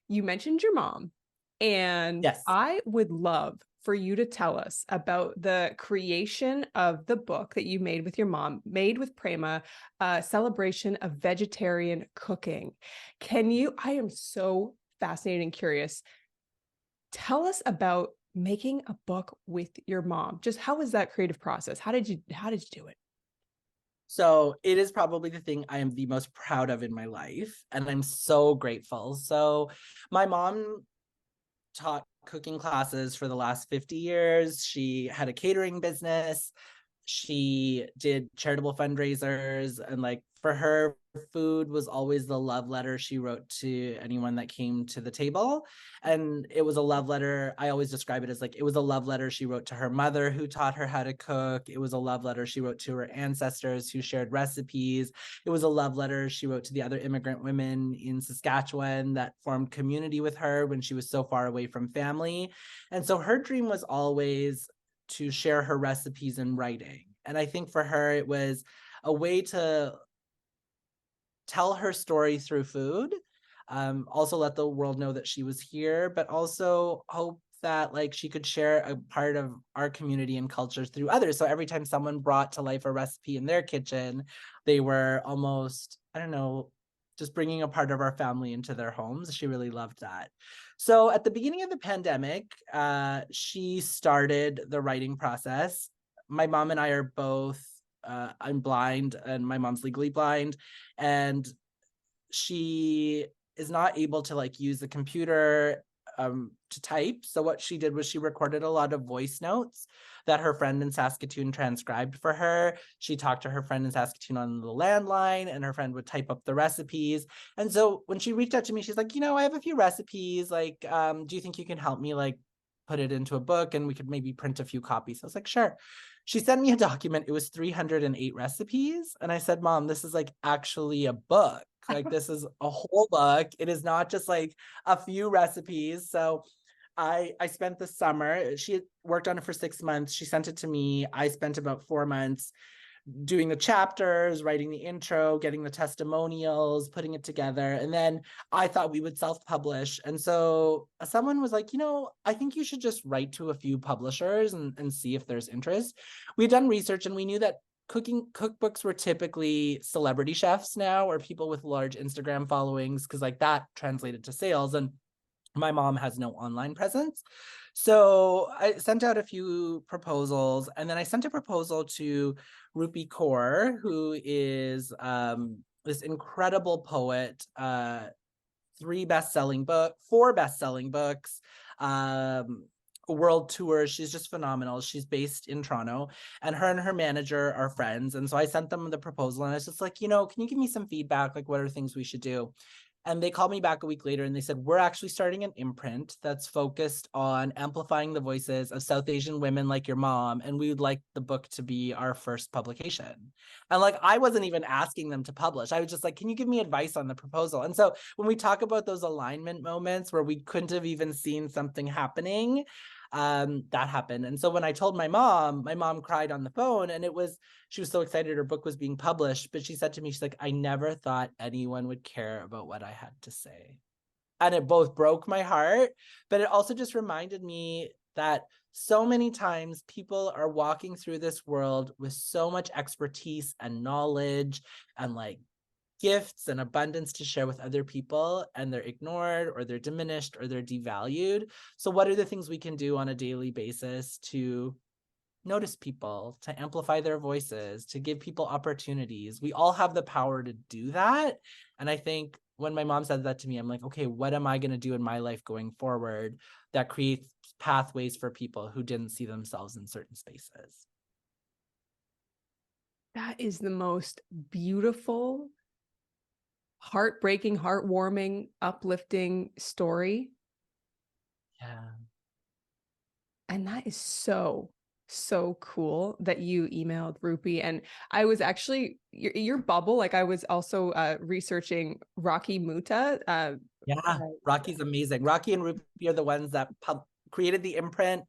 you mentioned your mom, and Yes. I would love for you to tell us about the creation of the book that you made with your mom, Made with Prema, a celebration of vegetarian cooking. I am so fascinated and curious. Tell us about making a book with your mom. Just how was that creative process? How did you do it? So it is probably the thing I am the most proud of in my life, and I'm so grateful. So my mom taught cooking classes for the last 50 years. She had a catering business. She did charitable fundraisers, and like for her, food was always the love letter she wrote to anyone that came to the table. And it was a love letter. I always describe it as like it was a love letter she wrote to her mother who taught her how to cook. It was a love letter she wrote to her ancestors who shared recipes. It was a love letter she wrote to the other immigrant women in Saskatchewan that formed community with her when she was so far away from family. And so her dream was always to share her recipes in writing. And I think for her, it was a way to tell her story through food, also let the world know that she was here, but also hope that like she could share a part of our community and culture through others. So every time someone brought to life a recipe in their kitchen, they were almost, I don't know, just bringing a part of our family into their homes. She really loved that. So at the beginning of the pandemic, she started the writing process. My mom and I are both, I'm blind and my mom's legally blind. And she is not able to like use the computer to type. So what she did was she recorded a lot of voice notes that her friend in Saskatoon transcribed for her. She talked to her friend in Saskatoon on the landline, and her friend would type up the recipes. And so when she reached out to me, she's like, I have a few recipes. Like, do you think you can help me like put it into a book and we could maybe print a few copies? I was like, sure. She sent me a document. It was 308 recipes. And I said, Mom, this is like actually a book. Like this is a whole book. It is not just like a few recipes. So I spent the summer. She had worked on it for 6 months. She sent it to me. I spent about 4 months doing the chapters, writing the intro, getting the testimonials, putting it together. And then I thought we would self-publish. And so someone was like, I think you should just write to a few publishers and see if there's interest. We'd done research and we knew that cooking cookbooks were typically celebrity chefs now, or people with large Instagram followings, because like that translated to sales. And my mom has no online presence. So I sent out a few proposals, and then I sent a proposal to Rupi Kaur, who is this incredible poet, 4 best-selling books, world tour. She's just phenomenal. She's based in Toronto, and her manager are friends. And so I sent them the proposal, and I was just like, can you give me some feedback? Like, what are things we should do? And they called me back a week later and they said, we're actually starting an imprint that's focused on amplifying the voices of South Asian women like your mom. And we would like the book to be our first publication. And like, I wasn't even asking them to publish. I was just like, can you give me advice on the proposal? And so when we talk about those alignment moments where we couldn't have even seen something happening, that happened. And so when I told my mom cried on the phone, and she was so excited her book was being published, but she said to me, she's like, I never thought anyone would care about what I had to say. And it both broke my heart, but it also just reminded me that so many times people are walking through this world with so much expertise and knowledge and like gifts and abundance to share with other people, and they're ignored or they're diminished or they're devalued. So what are the things we can do on a daily basis to notice people, to amplify their voices, to give people opportunities? We all have the power to do that. And I think when my mom said that to me, I'm like, okay, what am I going to do in my life going forward that creates pathways for people who didn't see themselves in certain spaces? That is the most beautiful, heartbreaking, heartwarming, uplifting story. Yeah. And that is so cool that you emailed Rupi. And I was actually your bubble. Like I was also researching Rocky Mutta. Rocky's amazing. Rocky and Rupi are the ones that created the imprint,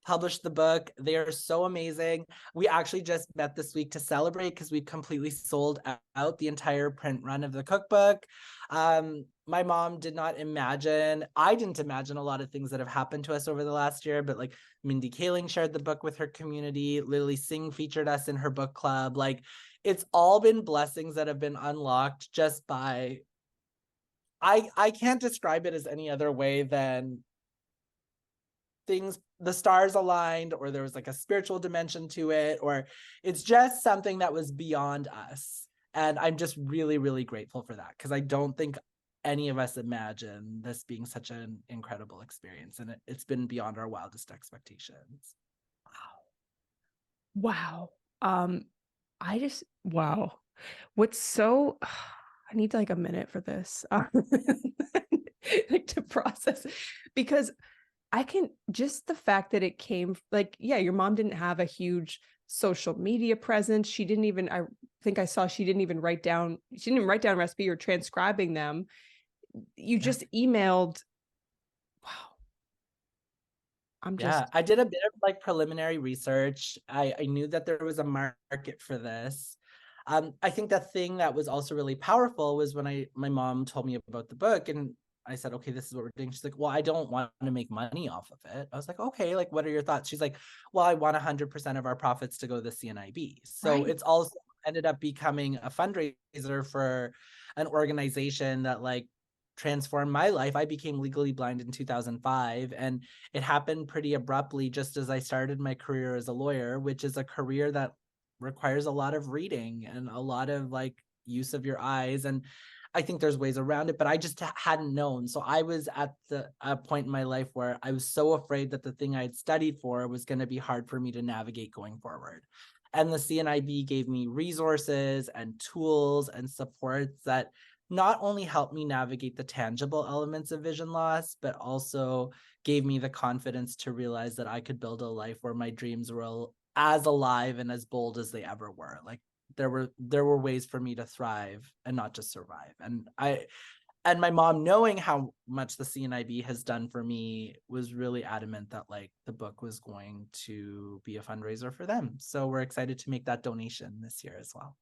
published the book. They are so amazing. We actually just met this week to celebrate because we completely sold out the entire print run of the cookbook. my mom did not imagine, I didn't imagine a lot of things that have happened to us over the last year, but like Mindy Kaling shared the book with her community. Lily Singh featured us in her book club. Like it's all been blessings that have been unlocked just by, I can't describe it as any other way than things, the stars aligned, or there was like a spiritual dimension to it, or it's just something that was beyond us. And I'm just really, really grateful for that, because I don't think any of us imagined this being such an incredible experience. And it's been beyond our wildest expectations. Wow. Wow. What's so, I need like a minute for this, like to process, because I can, just the fact that it came, like, yeah, your mom didn't have a huge social media presence. She didn't even, I think I saw, she didn't even write down a recipe or transcribing them. You just emailed. Wow. I did a bit of like preliminary research. I knew that there was a market for this. I think the thing that was also really powerful was when my mom told me about the book, and I said, okay, this is what we're doing. She's like, well, I don't want to make money off of it. I was like, okay, like, what are your thoughts? She's like, well, I want 100% of our profits to go to the CNIB. So Right. it's also ended up becoming a fundraiser for an organization that like transformed my life. I became legally blind in 2005, and it happened pretty abruptly just as I started my career as a lawyer, which is a career that requires a lot of reading and a lot of like use of your eyes. And I think there's ways around it, but I just hadn't known. So I was at a point in my life where I was so afraid that the thing I had studied for was going to be hard for me to navigate going forward. And the CNIB gave me resources and tools and supports that not only helped me navigate the tangible elements of vision loss, but also gave me the confidence to realize that I could build a life where my dreams were as alive and as bold as they ever were. Like there were ways for me to thrive and not just survive. And my mom, knowing how much the CNIB has done for me, was really adamant that like the book was going to be a fundraiser for them. So we're excited to make that donation this year as well.